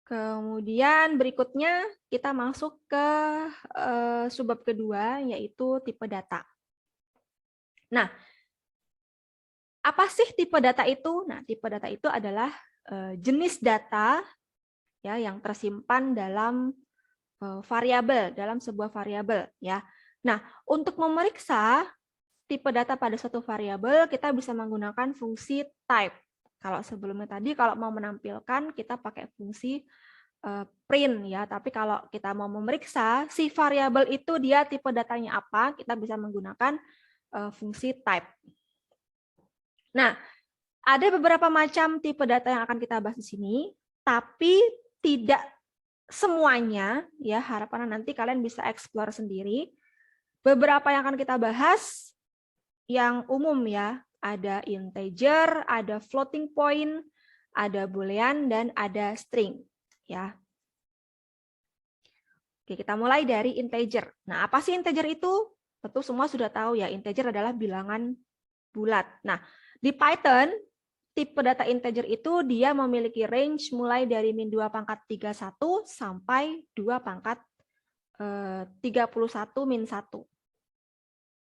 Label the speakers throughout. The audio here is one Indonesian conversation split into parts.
Speaker 1: Kemudian berikutnya kita masuk ke subbab kedua, yaitu tipe data. Nah, apa sih tipe data itu? Nah, tipe data itu adalah jenis data ya yang tersimpan dalam variabel, dalam sebuah variabel ya. Nah, untuk memeriksa tipe data pada suatu variabel, kita bisa menggunakan fungsi type. Kalau sebelumnya tadi, kalau mau menampilkan, kita pakai fungsi print ya. Tapi kalau kita mau memeriksa si variabel itu dia tipe datanya apa, kita bisa menggunakan fungsi type. Nah, ada beberapa macam tipe data yang akan kita bahas di sini, tapi tidak semuanya ya. Harapannya nanti kalian bisa explore sendiri. Beberapa yang akan kita bahas yang umum ya, ada integer, ada floating point, ada boolean, dan ada string ya. Oke, kita mulai dari integer. Nah, apa sih integer itu? Tentu semua sudah tahu ya, integer adalah bilangan bulat. Nah, di Python, tipe data integer itu dia memiliki range mulai dari min 2 pangkat 31 sampai 2 pangkat 31 min 1.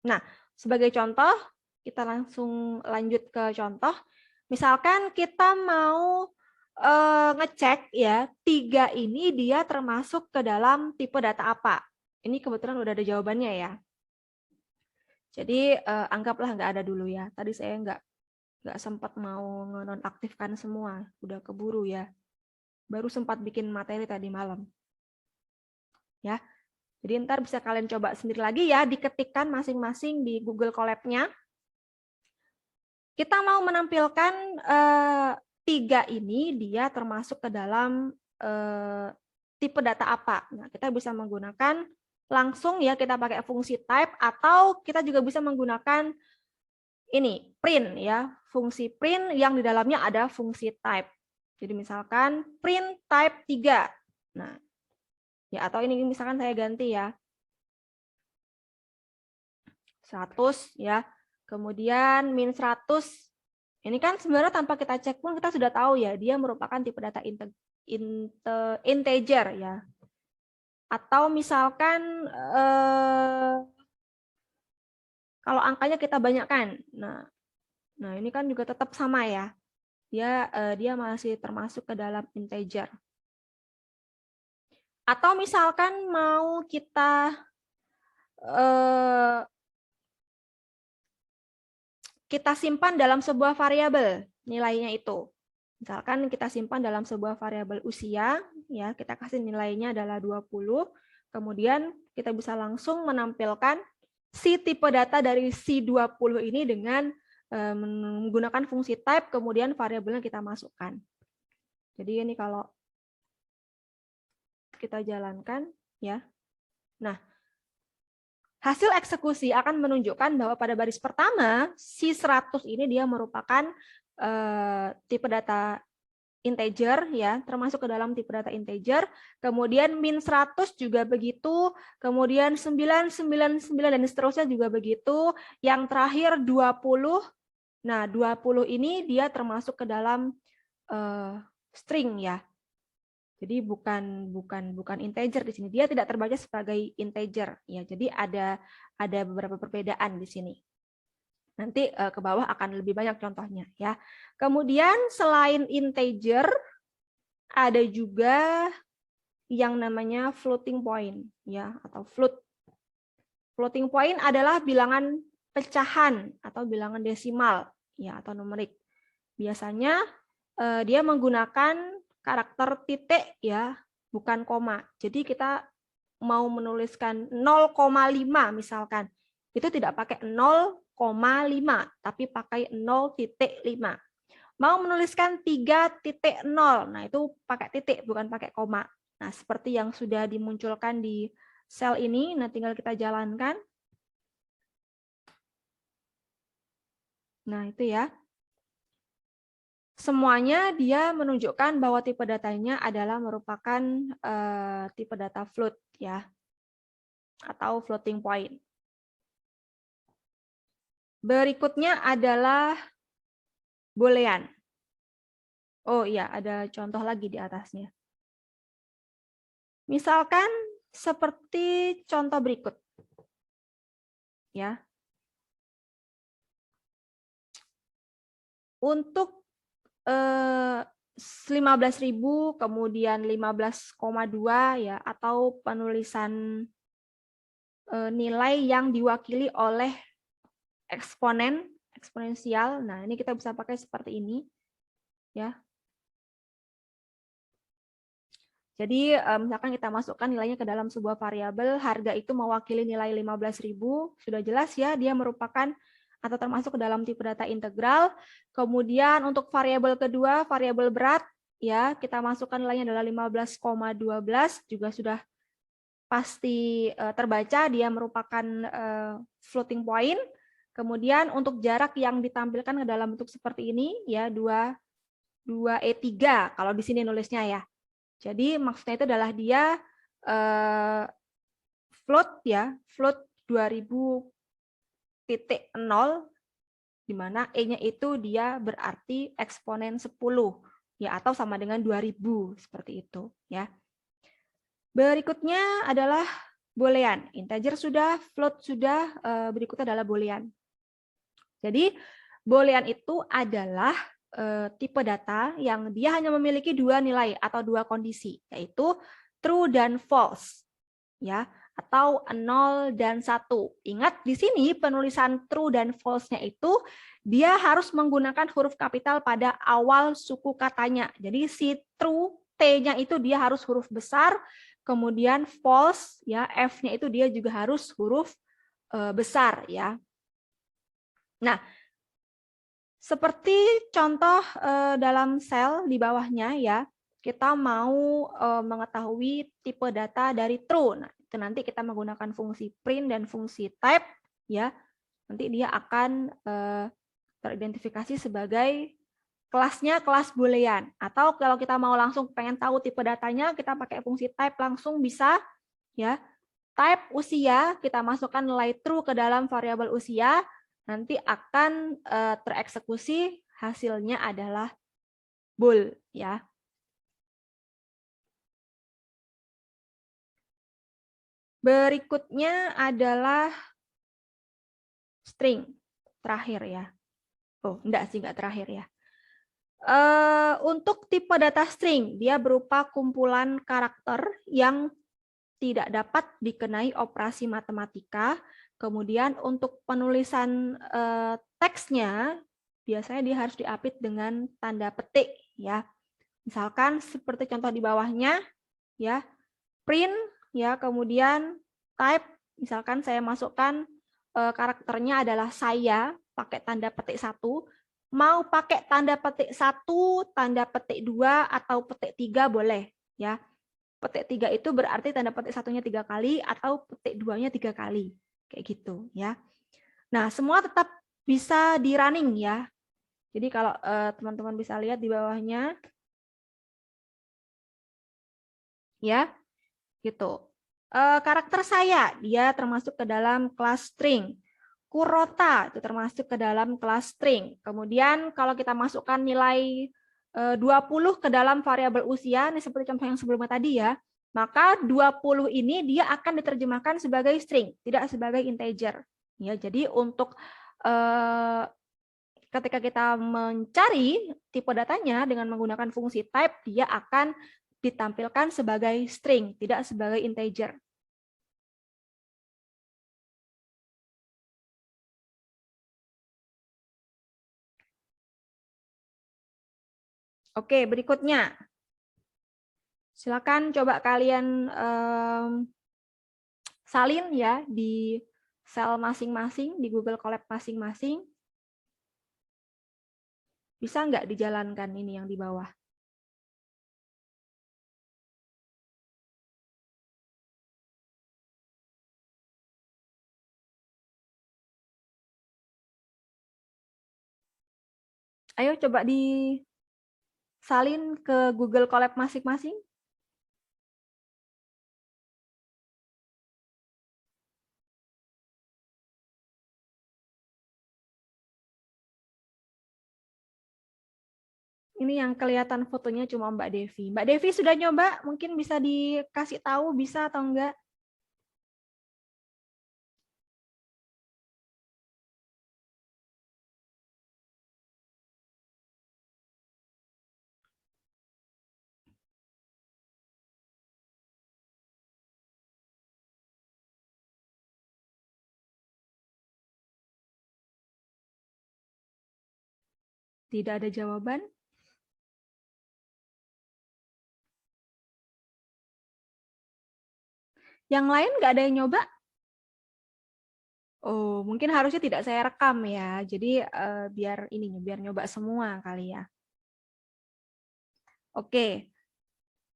Speaker 1: Nah, sebagai contoh, kita langsung lanjut ke contoh. Misalkan kita mau ngecek ya, 3 ini dia termasuk ke dalam tipe data apa. Ini kebetulan udah ada jawabannya ya. Jadi anggaplah nggak ada dulu ya. Tadi saya nggak sempat mau nonaktifkan semua, udah keburu ya. Baru sempat bikin materi tadi malam. Ya. Jadi ntar bisa kalian coba sendiri lagi ya, diketikkan masing-masing di Google Colab-nya. Kita mau menampilkan 3 ini dia termasuk ke dalam tipe data apa. Nah, kita bisa menggunakan langsung ya, kita pakai fungsi type, atau kita juga bisa menggunakan ini print ya, fungsi print yang di dalamnya ada fungsi type. Jadi misalkan print type 3. Nah, ya, atau ini misalkan saya ganti ya, 100 ya. Kemudian min 100. Ini kan sebenarnya tanpa kita cek pun kita sudah tahu ya, dia merupakan tipe data integer ya. Atau misalkan kalau angkanya kita banyakkan. Nah, ini kan juga tetap sama ya. Dia masih termasuk ke dalam integer. Atau misalkan mau kita simpan dalam sebuah variabel nilainya itu. Misalkan kita simpan dalam sebuah variabel usia, ya, kita kasih nilainya adalah 20, kemudian kita bisa langsung menampilkan si tipe data dari si 20 ini dengan menggunakan fungsi type, kemudian variabelnya kita masukkan. Jadi ini kalau kita jalankan, ya. Nah, hasil eksekusi akan menunjukkan bahwa pada baris pertama, si 100 ini dia merupakan tipe data integer ya, termasuk ke dalam tipe data integer. Kemudian min 100 juga begitu, kemudian 999 dan seterusnya juga begitu. Yang terakhir 20. Nah, 20 ini dia termasuk ke dalam string ya. Jadi bukan integer di sini. Dia tidak terbaca sebagai integer ya. Jadi ada beberapa perbedaan di sini. Nanti ke bawah akan lebih banyak contohnya ya. Kemudian selain integer ada juga yang namanya floating point ya, atau float. Floating point adalah bilangan pecahan atau bilangan desimal ya, atau numerik. Biasanya dia menggunakan karakter titik ya, bukan koma. Jadi kita mau menuliskan 0,5 misalkan, itu tidak pakai 0,5, tapi pakai 0,5. Mau menuliskan 3.0, nah itu pakai titik, bukan pakai koma. Nah, seperti yang sudah dimunculkan di sel ini, nah tinggal kita jalankan. Nah, itu ya. Semuanya dia menunjukkan bahwa tipe datanya adalah merupakan tipe data float ya, atau floating point. Berikutnya adalah boolean. Oh iya, ada contoh lagi di atasnya. Misalkan seperti contoh berikut. Ya. Untuk 15.000 kemudian 15,2 ya, atau penulisan nilai yang diwakili oleh eksponensial. Nah, ini kita bisa pakai seperti ini ya. Jadi misalkan kita masukkan nilainya ke dalam sebuah variabel, harga itu mewakili nilai 15.000, sudah jelas ya, dia merupakan atau termasuk ke dalam tipe data integral. Kemudian untuk variabel kedua, variabel berat, ya kita masukkan nilainya adalah 15,12, juga sudah pasti terbaca, dia merupakan floating point. Kemudian untuk jarak yang ditampilkan ke dalam bentuk seperti ini, ya 2E3 kalau di sini nulisnya ya. Jadi maksudnya itu adalah dia float ya, float 2000.0, di mana E-nya itu dia berarti eksponen 10 ya, atau sama dengan 2000 seperti itu ya. Berikutnya adalah boolean. Integer sudah, float sudah, berikutnya adalah boolean. Jadi boolean itu adalah tipe data yang dia hanya memiliki dua nilai atau dua kondisi, yaitu true dan false, ya, atau 0 dan 1. Ingat di sini penulisan true dan false-nya itu dia harus menggunakan huruf kapital pada awal suku katanya. Jadi si true T-nya itu dia harus huruf besar, kemudian false ya F-nya itu dia juga harus huruf besar ya. Nah, seperti contoh dalam sel di bawahnya ya, kita mau mengetahui tipe data dari true. Nah, itu nanti kita menggunakan fungsi print dan fungsi type ya. Nanti dia akan teridentifikasi sebagai kelasnya kelas boolean. Atau kalau kita mau langsung pengen tahu tipe datanya, kita pakai fungsi type langsung bisa ya. Type usia, kita masukkan nilai true ke dalam variabel usia, nanti akan tereksekusi, hasilnya adalah bool ya. Berikutnya adalah string terakhir ya. Oh, enggak sih, enggak terakhir ya. Untuk tipe data string, dia berupa kumpulan karakter yang tidak dapat dikenai operasi matematika. Kemudian untuk penulisan teksnya biasanya dia harus diapit dengan tanda petik ya. Misalkan seperti contoh di bawahnya ya, print ya, kemudian type, misalkan saya masukkan karakternya adalah saya pakai tanda petik 1, mau pakai tanda petik 1, tanda petik 2 atau petik 3 boleh ya. Petik 3 itu berarti tanda petik satunya 3 kali atau petik 2-nya 3 kali. Kayak gitu ya. Nah, semua tetap bisa di running ya. Jadi kalau teman-teman bisa lihat di bawahnya ya, gitu. Karakter saya dia termasuk ke dalam kelas string. Kurota itu termasuk ke dalam kelas string. Kemudian kalau kita masukkan nilai 20 ke dalam variabel usia, ini seperti contoh yang sebelumnya tadi ya, maka 20 ini dia akan diterjemahkan sebagai string, tidak sebagai integer. Ya, jadi untuk ketika kita mencari tipe datanya dengan menggunakan fungsi type, dia akan ditampilkan sebagai string, tidak sebagai integer. Oke, berikutnya. Silakan coba kalian salin ya di sel masing-masing, di Google Colab masing-masing. Bisa nggak dijalankan ini yang di bawah? Ayo coba disalin ke Google Colab masing-masing. Ini yang kelihatan fotonya cuma Mbak Devi. Mbak Devi sudah nyoba? Mungkin bisa dikasih tahu bisa atau enggak? Tidak ada jawaban? Yang lain nggak ada yang nyoba? Oh, mungkin harusnya tidak saya rekam ya. Jadi biar nyoba semua kali ya. Oke,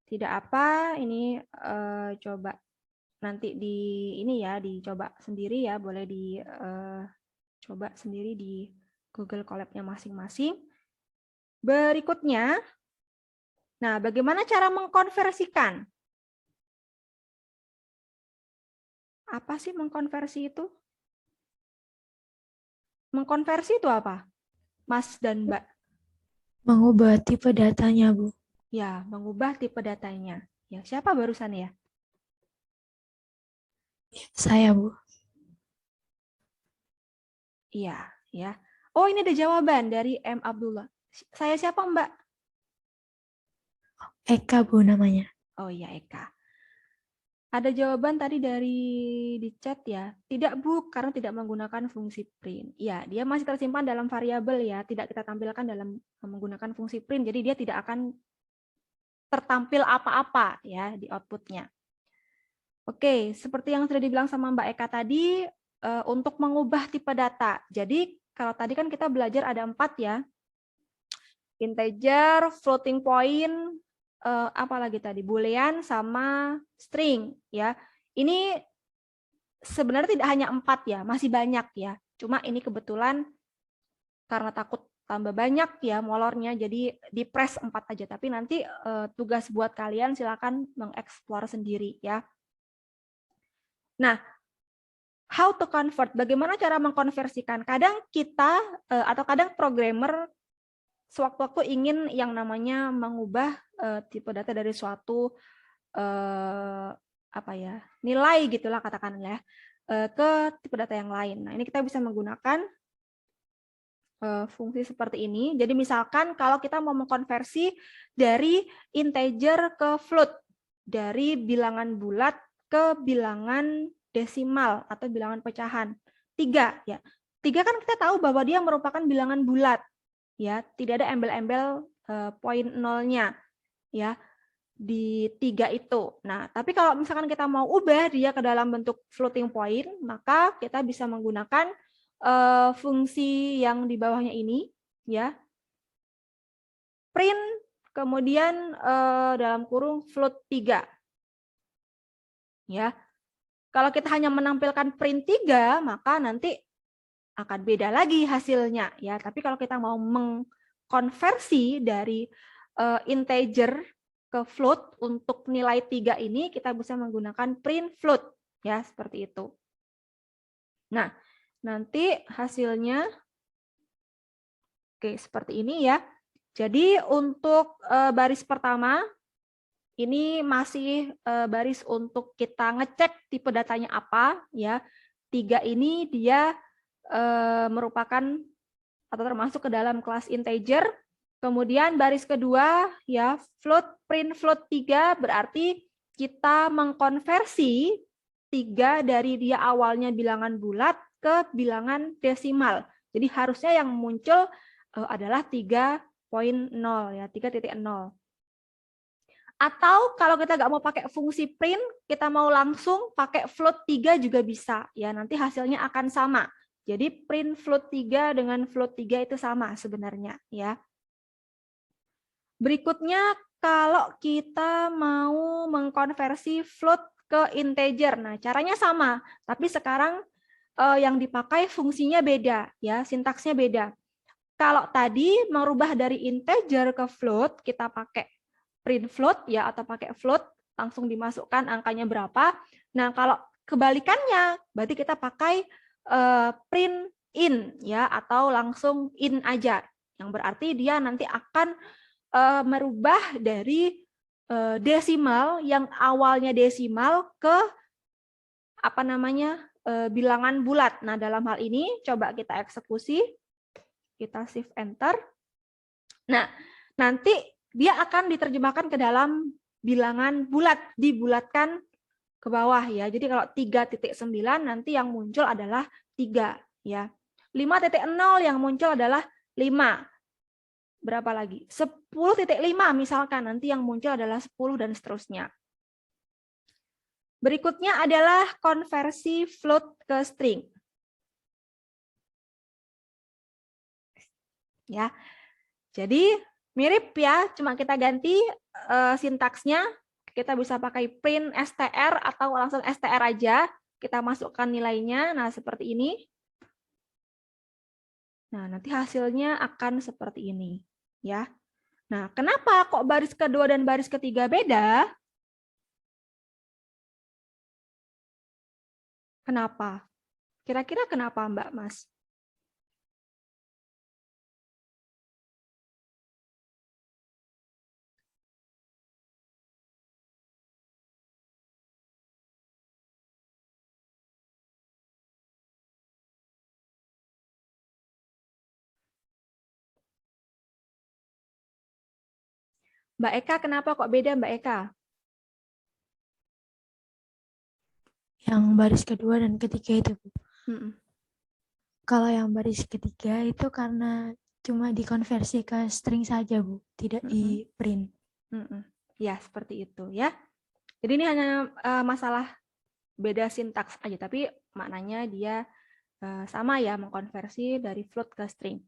Speaker 1: tidak apa. Ini coba nanti ini ya dicoba sendiri ya. Boleh dicoba sendiri di Google Colab-nya masing-masing. Berikutnya, nah bagaimana cara mengkonversikan? Apa sih mengkonversi itu? Mengkonversi itu apa? Mas dan Mbak?
Speaker 2: Mengubah tipe datanya, Bu.
Speaker 1: Ya, mengubah tipe datanya. Ya, siapa barusan ya?
Speaker 2: Saya, Bu.
Speaker 1: Iya, ya. Oh, ini ada jawaban dari M. Abdullah. Saya siapa, Mbak?
Speaker 2: Eka, Bu, namanya.
Speaker 1: Oh iya, Eka. Ada jawaban tadi di chat ya. Tidak, Bu, karena tidak menggunakan fungsi print. Ya, dia masih tersimpan dalam variabel ya, tidak kita tampilkan dalam menggunakan fungsi print. Jadi dia tidak akan tertampil apa-apa ya di outputnya. Oke, seperti yang sudah dibilang sama Mbak Eka tadi, untuk mengubah tipe data. Jadi kalau tadi kan kita belajar ada 4 ya. Integer, floating point, apalagi tadi, boolean sama string ya. Ini sebenarnya tidak hanya 4 ya, masih banyak ya. Cuma ini kebetulan karena takut tambah banyak ya molornya, jadi di press 4 aja. Tapi nanti tugas buat kalian silakan mengeksplor sendiri ya. Nah, how to convert, bagaimana cara mengkonversikan? Kadang kita atau kadang programmer sewaktu-waktu ingin yang namanya mengubah tipe data dari suatu apa ya, nilai gitulah katakanlah ke tipe data yang lain. Nah, ini kita bisa menggunakan fungsi seperti ini. Jadi misalkan kalau kita mau mengkonversi dari integer ke float, dari bilangan bulat ke bilangan desimal atau bilangan pecahan. 3 ya. 3 kan kita tahu bahwa dia merupakan bilangan bulat. Ya, tidak ada embel-embel poin nolnya ya di 3 itu. Nah, tapi kalau misalkan kita mau ubah dia ke dalam bentuk floating point, maka kita bisa menggunakan fungsi yang di bawahnya ini ya. Print kemudian dalam kurung float 3. Ya. Kalau kita hanya menampilkan print 3, maka nanti akan beda lagi hasilnya ya. Tapi kalau kita mau mengkonversi dari integer ke float untuk nilai 3 ini, kita bisa menggunakan print float ya, seperti itu. Nah, nanti hasilnya oke seperti ini ya. Jadi untuk baris pertama ini masih baris untuk kita ngecek tipe datanya apa ya. 3 ini dia merupakan atau termasuk ke dalam kelas integer. Kemudian baris kedua ya float, print float 3 berarti kita mengkonversi 3 dari dia awalnya bilangan bulat ke bilangan desimal. Jadi harusnya yang muncul adalah 3.0 ya, 3.0. Atau kalau kita nggak mau pakai fungsi print, kita mau langsung pakai float 3 juga bisa ya, nanti hasilnya akan sama. Jadi print float 3 dengan float 3 itu sama sebenarnya ya. Berikutnya kalau kita mau mengkonversi float ke integer. Nah, caranya sama, tapi sekarang yang dipakai fungsinya beda ya, sintaksnya beda. Kalau tadi merubah dari integer ke float, kita pakai print float ya atau pakai float, langsung dimasukkan angkanya berapa. Nah, kalau kebalikannya berarti kita pakai print in ya atau langsung in aja. Yang berarti dia nanti akan merubah dari desimal yang awalnya desimal ke apa namanya bilangan bulat. Nah, dalam hal ini coba kita eksekusi, kita shift enter. Nah, nanti dia akan diterjemahkan ke dalam bilangan bulat, dibulatkan ke bawah ya. Jadi kalau 3.9 nanti yang muncul adalah 3 ya. 5.0 yang muncul adalah 5. Berapa lagi? 10.5 misalkan, nanti yang muncul adalah 10 dan seterusnya. Berikutnya adalah konversi float ke string. Ya. Jadi mirip ya, cuma kita ganti sintaksnya. Kita bisa pakai print str atau langsung str aja. Kita masukkan nilainya. Nah, seperti ini. Nah, nanti hasilnya akan seperti ini, ya. Nah, kenapa kok baris kedua dan baris ketiga beda? Kenapa? Kira-kira kenapa, Mbak Mas? Mbak Eka, kenapa kok beda, Mbak Eka?
Speaker 2: Yang baris kedua dan ketiga itu, Bu.
Speaker 1: Hmm.
Speaker 2: Kalau yang baris ketiga itu karena cuma dikonversi ke string saja, Bu, tidak di print.
Speaker 1: Ya, seperti itu ya. Jadi ini hanya masalah beda sintaks aja, tapi maknanya dia sama ya, mengkonversi dari float ke string.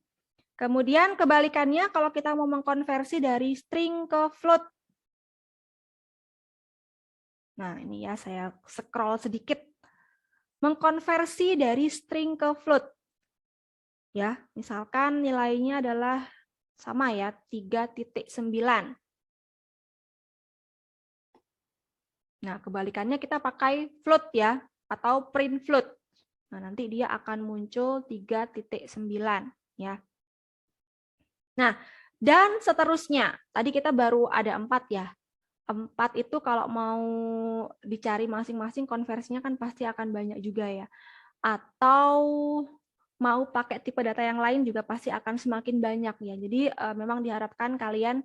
Speaker 1: Kemudian kebalikannya kalau kita mau mengkonversi dari string ke float. Nah, ini ya saya scroll sedikit. Mengkonversi dari string ke float. Ya, misalkan nilainya adalah sama ya, 3.9. Nah, kebalikannya kita pakai float ya, atau print float. Nah, nanti dia akan muncul 3.9 ya. Nah, dan seterusnya. Tadi kita baru ada 4 ya. 4 itu kalau mau dicari masing-masing konversinya kan pasti akan banyak juga ya. Atau mau pakai tipe data yang lain juga pasti akan semakin banyak ya. Jadi memang diharapkan kalian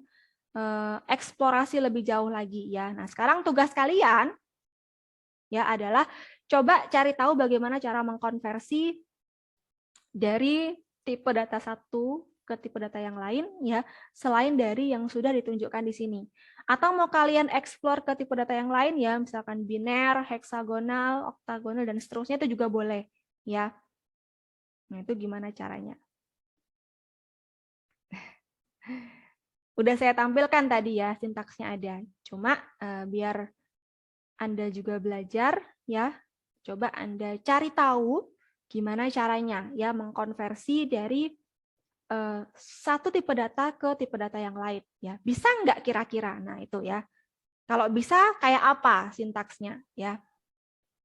Speaker 1: eksplorasi lebih jauh lagi ya. Nah, sekarang tugas kalian ya adalah coba cari tahu bagaimana cara mengkonversi dari tipe data satu ke tipe data yang lain ya, selain dari yang sudah ditunjukkan di sini. Atau mau kalian explore ke tipe data yang lain ya, misalkan biner, heksagonal, oktagonal dan seterusnya itu juga boleh ya. Nah, itu gimana caranya? Udah saya tampilkan tadi ya, sintaksnya ada. Cuma biar Anda juga belajar ya, coba Anda cari tahu gimana caranya ya mengkonversi dari satu tipe data ke tipe data yang lain ya. Bisa nggak kira-kira? Nah, itu ya. Kalau bisa kayak apa sintaksnya ya.